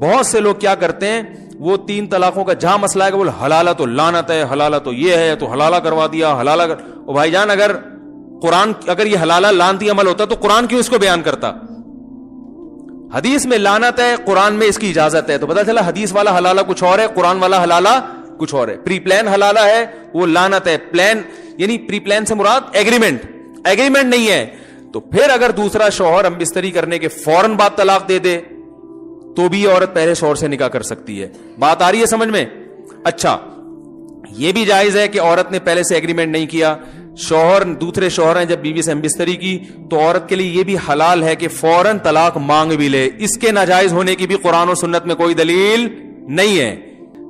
بہت سے لوگ کیا کرتے ہیں, وہ 3 طلاقوں کا جہاں مسئلہ ہے کہ بولے حلالہ تو لعنت ہے, حلالہ تو یہ ہے, تو حلالہ کروا دیا, حلالہ او بھائی جان, اگر قرآن اگر یہ حلالہ لعنتی عمل ہوتا تو قرآن کیوں اس کو بیان کرتا؟ حدیث میں لعنت ہے, قرآن میں اس کی اجازت ہے, تو پتہ چلا حدیث والا حلالہ کچھ اور ہے, قرآن والا حلالہ کچھ اور ہے. پری پلان حلالہ ہے, وہ لعنت ہے. پلان یعنی پری پلان سے مراد ایگریمنٹ نہیں ہے. تو پھر اگر دوسرا شوہر ہم بستری کرنے کے فوراً بعد طلاق دے دے تو بھی عورت پہلے شوہر سے نکاح کر سکتی ہے. بات آ رہی ہے سمجھ میں؟ اچھا, یہ بھی جائز ہے کہ عورت نے پہلے سے ایگریمنٹ نہیں کیا, شوہر دوسرے شوہر ہیں جب بیوی سے ہم بستری کی, تو عورت کے لیے یہ بھی حلال ہے کہ فوراً طلاق مانگ بھی لے. اس کے ناجائز ہونے کی بھی قرآن و سنت میں کوئی دلیل نہیں ہے.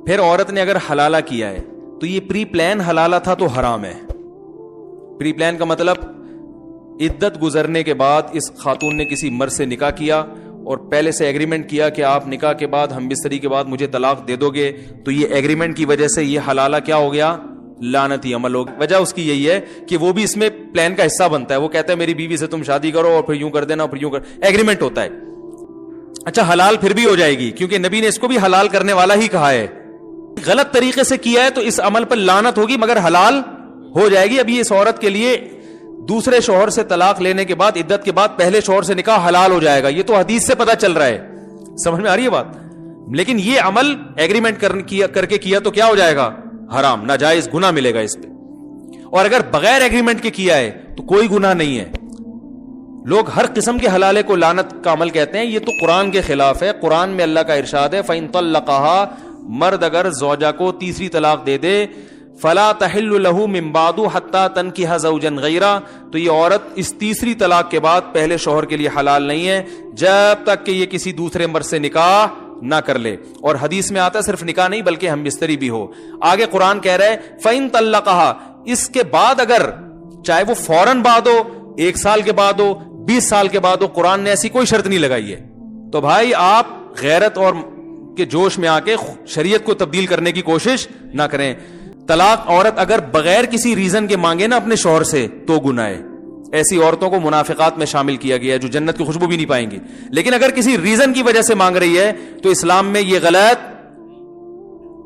پھر عورت نے اگر حلالہ کیا ہے تو یہ پری پلان حلالہ تھا تو حرام ہے. پری پلان کا مطلب عدت گزرنے کے بعد اس خاتون نے کسی مرد سے نکاح کیا اور پہلے سے ایگریمنٹ کیا کہ آپ نکاح کے بعد ہم بستری کے بعد مجھے طلاق دے دو گے, تو یہ ایگریمنٹ کی وجہ سے یہ حلالہ کیا ہو گیا؟ لعنتی عمل ہو گیا. وجہ اس کی یہی ہے کہ وہ بھی اس میں پلان کا حصہ بنتا ہے. وہ کہتا ہے میری بیوی سے تم شادی کرو اور پھر یوں کر دینا, پھر یوں کر, ایگریمنٹ ہوتا ہے. اچھا, حلال پھر بھی ہو جائے گی کیونکہ نبی نے اس کو بھی حلال کرنے والا ہی کہا ہے. غلط طریقے سے کیا ہے تو اس عمل پر لعنت ہوگی مگر حلال ہو جائے گی. ابھی اس عورت کے لیے دوسرے شوہر سے طلاق لینے کے بعد عدت کے بعد پہلے شوہر سے نکاح حلال ہو جائے گا. یہ تو حدیث سے پتہ چل رہا ہے. سمجھ میں آ رہی ہے بات؟ لیکن یہ عمل ایگریمنٹ کر کے کیا تو کیا ہو جائے گا؟ حرام, ناجائز, گناہ ملے گا اس پہ. اور اگر بغیر ایگریمنٹ کے کیا ہے تو کوئی گناہ نہیں ہے. لوگ ہر قسم کے حلالے کو لعنت کا عمل کہتے ہیں, یہ تو قرآن کے خلاف ہے. قرآن میں اللہ کا ارشاد ہے فَإِن طَلَّقَهَا, مرد اگر زوجہ کو تیسری طلاق دے دے, فلا تحل له من بعد حتى تنكح زوجا غيره, تو یہ عورت اس تیسری طلاق کے بعد پہلے شوہر کے لیے حلال نہیں ہے جب تک کہ یہ کسی دوسرے مرد سے نکاح نہ کر لے. اور حدیث میں آتا ہے صرف نکاح نہیں بلکہ ہم بستری بھی ہو. آگے قرآن کہہ رہے فَإِن طَلَّقَهَا, اس کے بعد اگر چاہے وہ فوراً بعد ہو, 1 سال کے بعد ہو, 20 سال کے بعد ہو, قرآن نے ایسی کوئی شرط نہیں لگائی ہے. تو بھائی آپ غیرت اور کے جوش میں آ کے شریعت کو تبدیل کرنے کی کوشش نہ کریں. طلاق عورت اگر بغیر کسی ریزن کے مانگے نا اپنے شوہر سے تو گناہ ہے. ایسی عورتوں کو منافقات میں شامل کیا گیا ہے جو جنت کی خوشبو بھی نہیں پائیں گی. لیکن اگر کسی ریزن کی وجہ سے مانگ رہی ہے تو اسلام میں یہ غلط,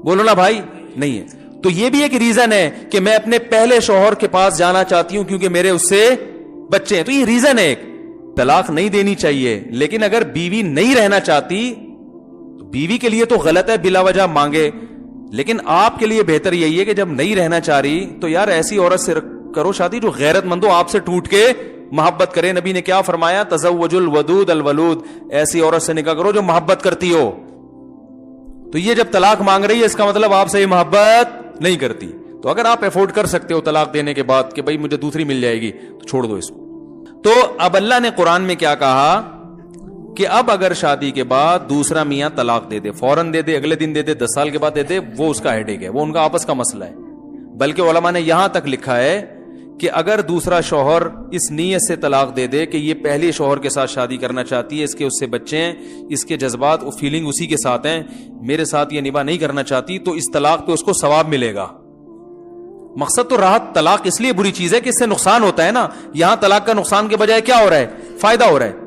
بولو نا بھائی, نہیں ہے. تو یہ بھی ایک ریزن ہے کہ میں اپنے پہلے شوہر کے پاس جانا چاہتی ہوں کیونکہ میرے اس سے بچے ہیں, تو یہ ریزن ہے. ایک طلاق نہیں دینی چاہیے, لیکن اگر بیوی نہیں رہنا چاہتی تو بیوی کے لیے تو غلط ہے بلا وجہ مانگے. لیکن آپ کے لیے بہتر یہی ہے کہ جب نہیں رہنا چاہ رہی تو یار ایسی عورت سے کرو شادی جو غیرت مند ہو, آپ سے ٹوٹ کے محبت کرے. نبی نے کیا فرمایا؟ تزوج الودود الولود, ایسی عورت سے نکاح کرو جو محبت کرتی ہو. تو یہ جب طلاق مانگ رہی ہے اس کا مطلب آپ سے یہ محبت نہیں کرتی. تو اگر آپ افورڈ کر سکتے ہو طلاق دینے کے بعد کہ بھائی مجھے دوسری مل جائے گی تو چھوڑ دو اس کو. تو اب اللہ نے قرآن میں کیا کہا کہ اب اگر شادی کے بعد دوسرا میاں طلاق دے دے, فوراً دے دے, اگلے دن دے دے, 10 سال کے بعد دے دے, وہ اس کا ہیڈیک ہے, وہ ان کا آپس کا مسئلہ ہے. بلکہ علماء نے یہاں تک لکھا ہے کہ اگر دوسرا شوہر اس نیت سے طلاق دے دے کہ یہ پہلے شوہر کے ساتھ شادی کرنا چاہتی ہے, اس کے اس سے بچے ہیں, اس کے جذبات و فیلنگ اسی کے ساتھ ہیں, میرے ساتھ یہ نباہ نہیں کرنا چاہتی, تو اس طلاق پہ اس کو ثواب ملے گا. مقصد تو راحت. طلاق اس لیے بری چیز ہے کہ اس سے نقصان ہوتا ہے نا. یہاں طلاق کا نقصان کے بجائے کیا ہو رہا ہے؟ فائدہ ہو رہا ہے.